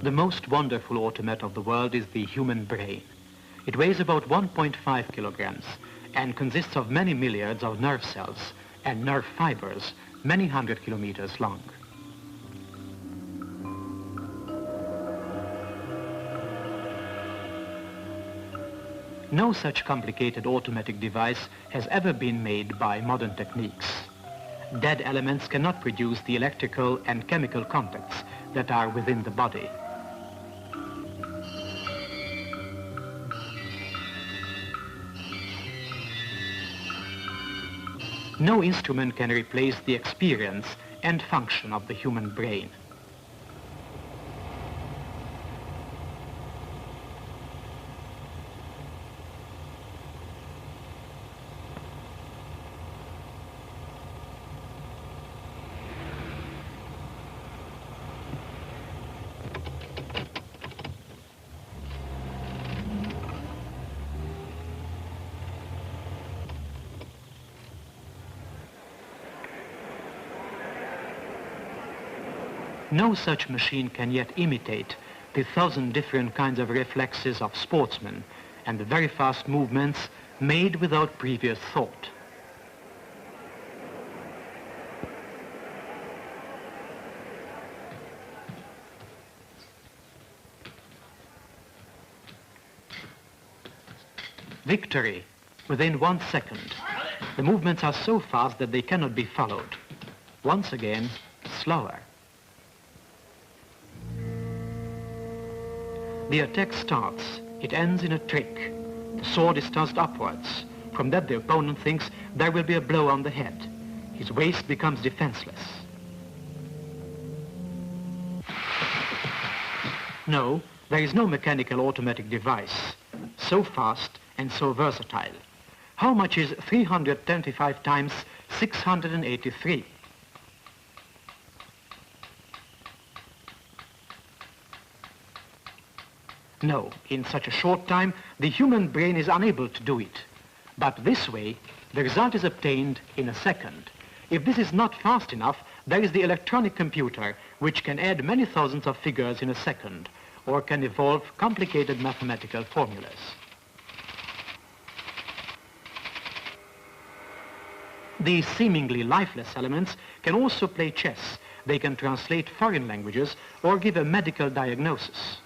The most wonderful automata of the world is the human brain. It weighs about 1.5 kilograms and consists of many milliards of nerve cells and nerve fibers, many hundred kilometers long. No such complicated automatic device has ever been made by modern techniques. Dead elements cannot produce the electrical and chemical contacts that are within the body. No instrument can replace the experience and function of the human brain. No such machine can yet imitate the 1,000 different kinds of reflexes of sportsmen and the very fast movements made without previous thought. Victory within 1 second. The movements are so fast that they cannot be followed. Once again, slower. The attack starts. It ends in a trick. The sword is tossed upwards. From that the opponent thinks there will be a blow on the head. His waist becomes defenseless. No, there is no mechanical automatic device so fast and so versatile. How much is 325 times 683? No, in such a short time, the human brain is unable to do it. But this way, the result is obtained in a second. If this is not fast enough, there is the electronic computer, which can add many thousands of figures in a second, or can evolve complicated mathematical formulas. These seemingly lifeless elements can also play chess. They can translate foreign languages or give a medical diagnosis.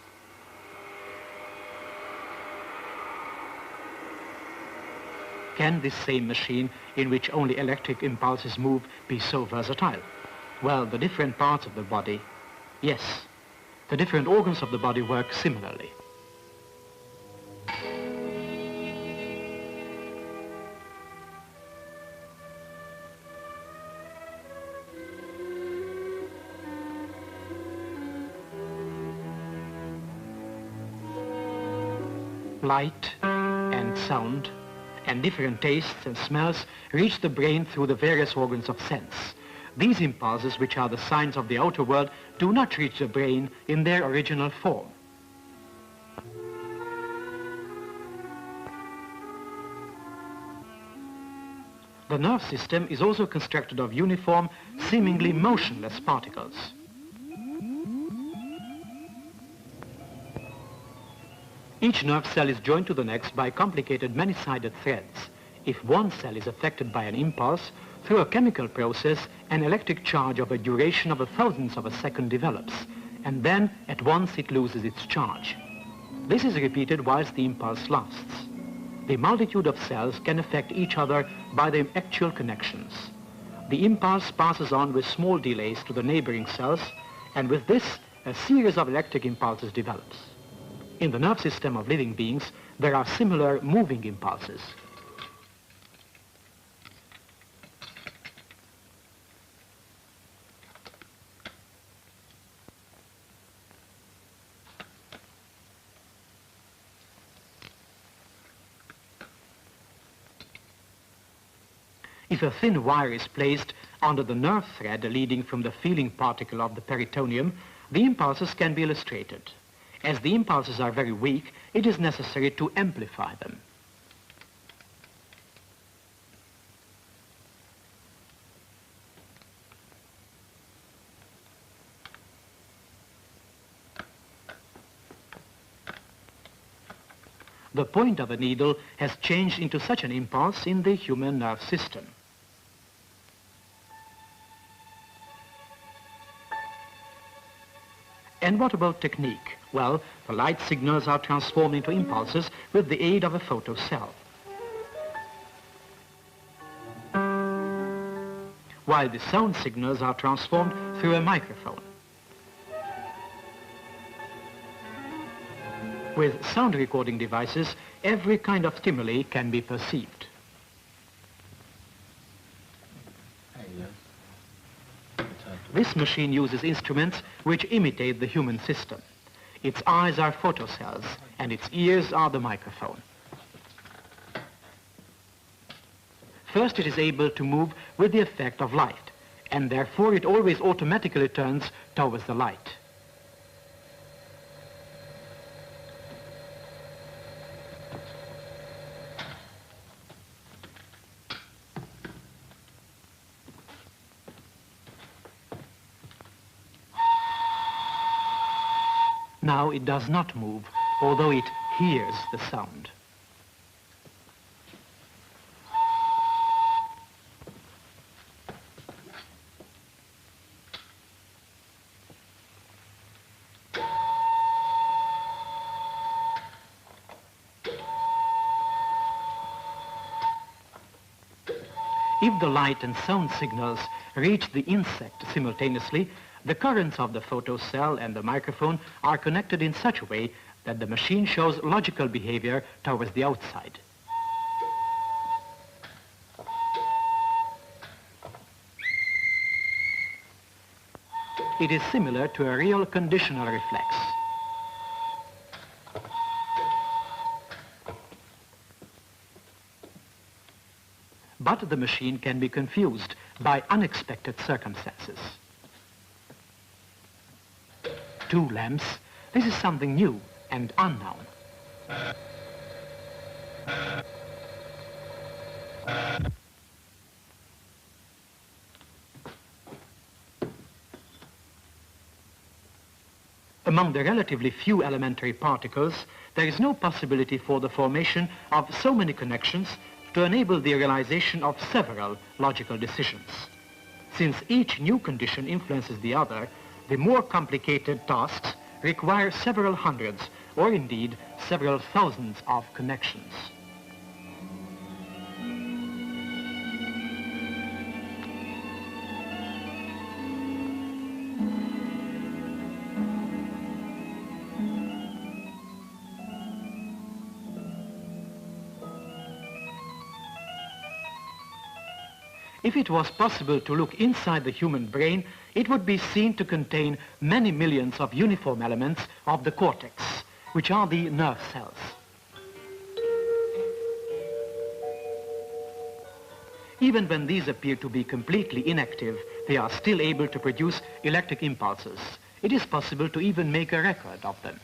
Can this same machine, in which only electric impulses move, be so versatile? Well, the different parts of the body, yes. The different organs of the body work similarly. Light and sound and different tastes and smells reach the brain through the various organs of sense. These impulses, which are the signs of the outer world, do not reach the brain in their original form. The nerve system is also constructed of uniform, seemingly motionless particles. Each nerve cell is joined to the next by complicated many-sided threads. If one cell is affected by an impulse, through a chemical process, an electric charge of a duration of a thousandth of a second develops, and then at once it loses its charge. This is repeated whilst the impulse lasts. The multitude of cells can affect each other by their actual connections. The impulse passes on with small delays to the neighboring cells, and with this, a series of electric impulses develops. In the nerve system of living beings, there are similar moving impulses. If a thin wire is placed under the nerve thread leading from the feeling particle of the peritoneum, the impulses can be illustrated. As the impulses are very weak, it is necessary to amplify them. the point of a needle has changed into such an impulse in the human nerve system. And what about technique? Well, the light signals are transformed into impulses with the aid of a photocell, while the sound signals are transformed through a microphone. With sound recording devices, every kind of stimuli can be perceived. This machine uses instruments which imitate the human system. Its eyes are photocells, and its ears are the microphone. First, it is able to move with the effect of light, and therefore it always automatically turns towards the light. Now it does not move, although it hears the sound. If the light and sound signals reach the insect simultaneously, the currents of the photocell and the microphone are connected in such a way that the machine shows logical behavior towards the outside. It is similar to a real conditional reflex. But the machine can be confused by unexpected circumstances. Two lamps, this is something new and unknown. Among the relatively few elementary particles, there is no possibility for the formation of so many connections to enable the realization of several logical decisions. Since each new condition influences the other, the more complicated tasks require several hundreds, or indeed several thousands of connections. If it was possible to look inside the human brain, it would be seen to contain many millions of uniform elements of the cortex, which are the nerve cells. Even when these appear to be completely inactive, they are still able to produce electric impulses. It is possible to even make a record of them.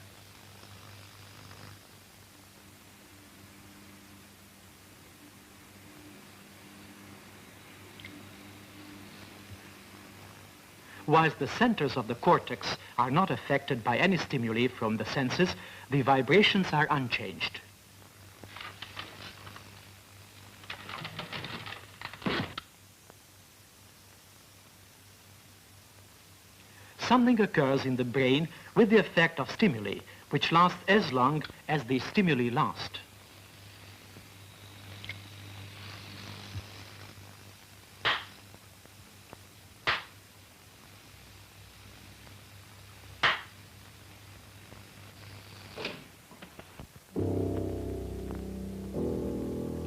Whilst the centers of the cortex are not affected by any stimuli from the senses, the vibrations are unchanged. Something occurs in the brain with the effect of stimuli, which lasts as long as the stimuli last.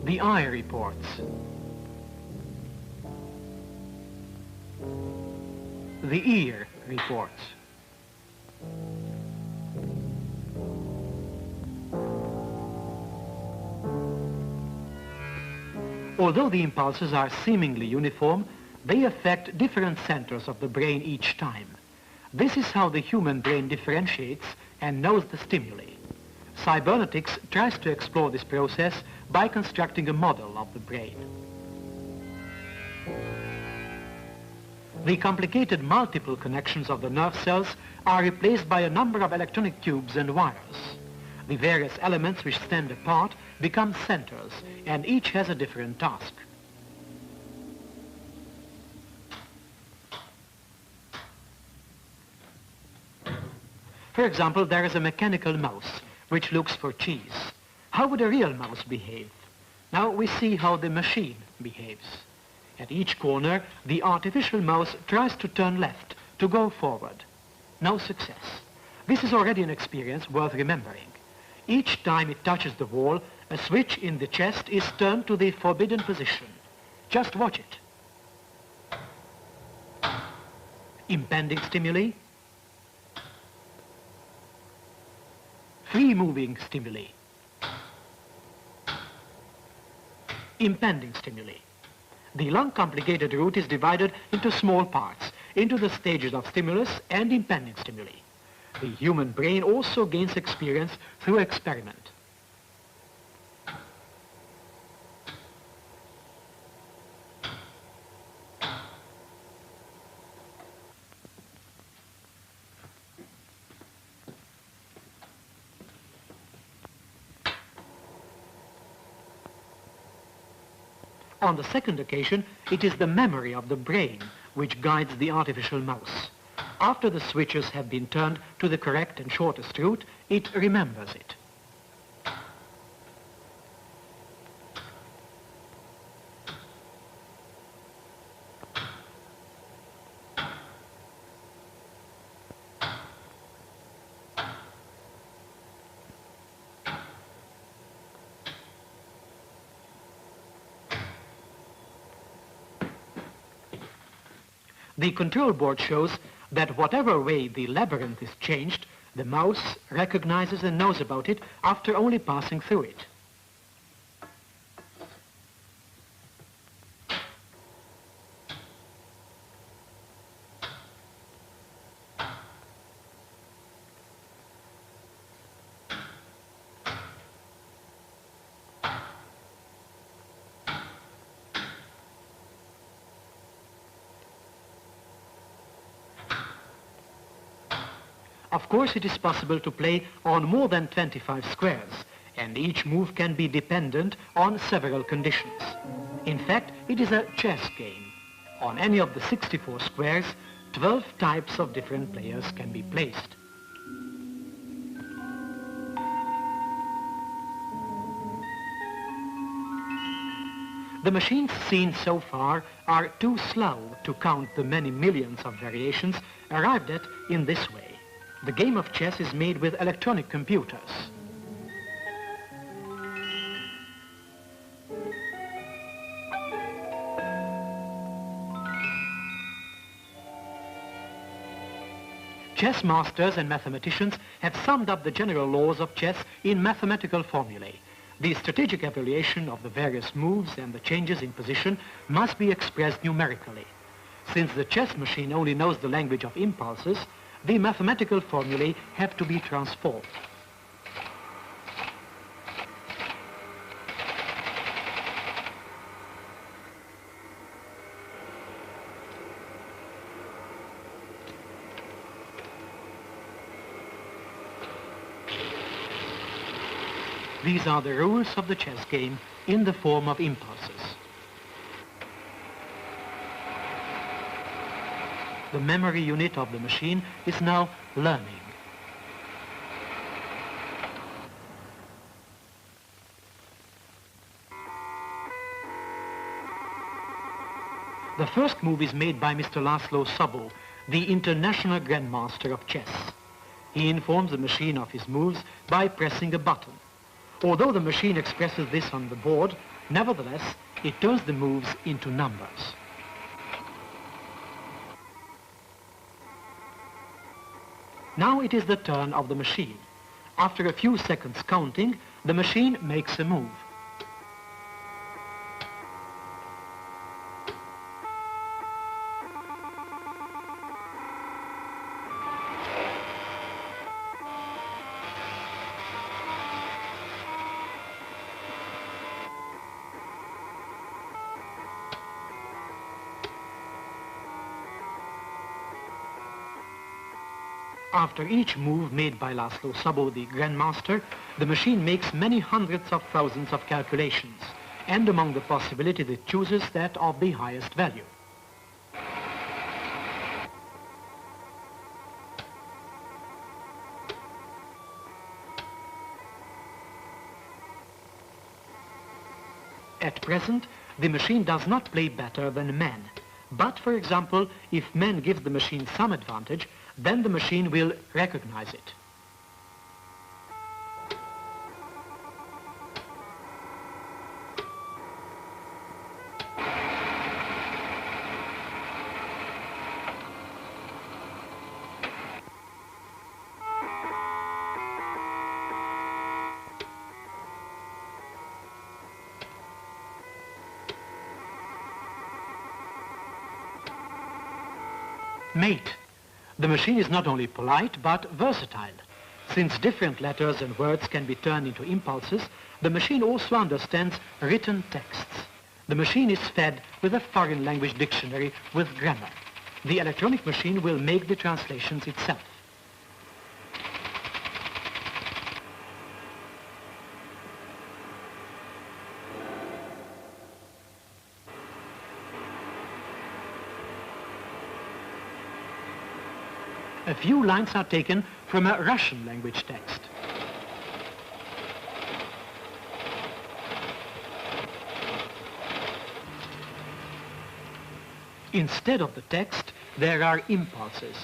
The eye reports. The ear reports. Although the impulses are seemingly uniform, they affect different centers of the brain each time. This is how the human brain differentiates and knows the stimuli. Cybernetics tries to explore this process by constructing a model of the brain. The complicated multiple connections of the nerve cells are replaced by a number of electronic tubes and wires. The various elements which stand apart become centers, and each has a different task. For example, there is a mechanical mouse which looks for cheese. How would a real mouse behave? Now we see how the machine behaves. At each corner, the artificial mouse tries to turn left, to go forward. No success. This is already an experience worth remembering. Each time it touches the wall, a switch in the chest is turned to the forbidden position. Just watch it. Impending stimuli. Free-moving stimuli. Impending stimuli. The long complicated route is divided into small parts, into the stages of stimulus and impending stimuli. The human brain also gains experience through experiment. On the second occasion, it is the memory of the brain which guides the artificial mouse. After the switches have been turned to the correct and shortest route, it remembers it. The control board shows that whatever way the labyrinth is changed, the mouse recognizes and knows about it after only passing through it. Of course, it is possible to play on more than 25 squares, and each move can be dependent on several conditions. In fact, it is a chess game. On any of the 64 squares, 12 types of different players can be placed. The machines seen so far are too slow to count the many millions of variations arrived at in this way. The game of chess is made with electronic computers. Chess masters and mathematicians have summed up the general laws of chess in mathematical formulae. The strategic evaluation of the various moves and the changes in position must be expressed numerically. Since the chess machine only knows the language of impulses, the mathematical formulae have to be transformed. These are the rules of the chess game in the form of impulses. The memory unit of the machine is now learning. The first move is made by Mr. Laszlo Szabó, the international grandmaster of chess. He informs the machine of his moves by pressing a button. Although the machine expresses this on the board, nevertheless, it turns the moves into numbers. Now it is the turn of the machine. After a few seconds counting, the machine makes a move. After each move made by Laszlo Szabó, the grandmaster, the machine makes many hundreds of thousands of calculations, and among the possibilities it chooses that of the highest value. At present, the machine does not play better than man. But, for example, if man gives the machine some advantage, then the machine will recognize it. Mate. The machine is not only polite, but versatile. Since different letters and words can be turned into impulses, the machine also understands written texts. The machine is fed with a foreign language dictionary with grammar. The electronic machine will make the translations itself. A few lines are taken from a Russian language text. Instead of the text, there are impulses.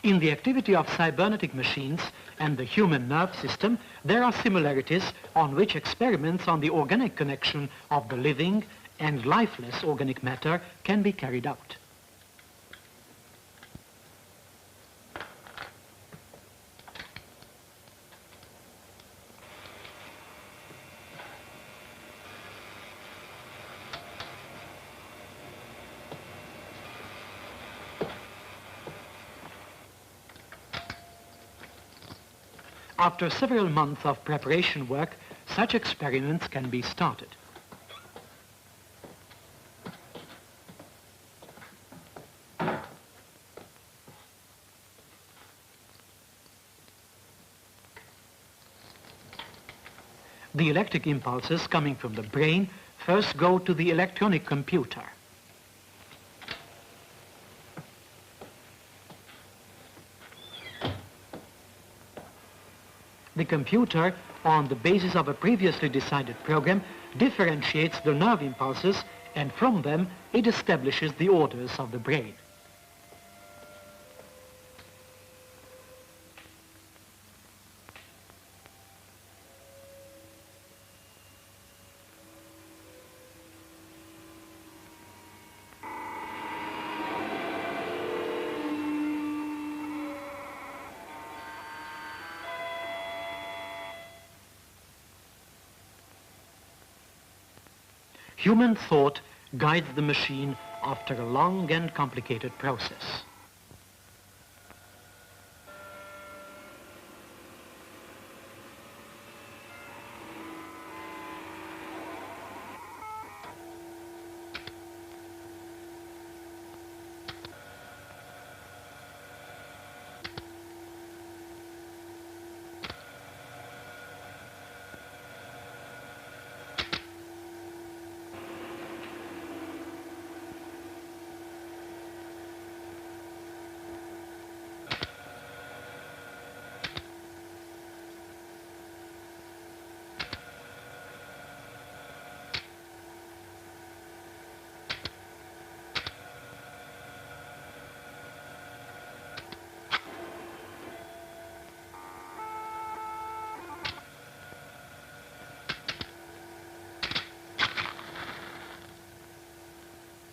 In the activity of cybernetic machines and the human nerve system, there are similarities on which experiments on the organic connection of the living and lifeless organic matter can be carried out. After several months of preparation work, such experiments can be started. The electric impulses coming from the brain first go to the electronic computer. The computer, on the basis of a previously decided program, differentiates the nerve impulses, and from them it establishes the orders of the brain. Human thought guides the machine after a long and complicated process.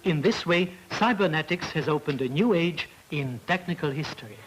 In this way, cybernetics has opened a new age in technical history.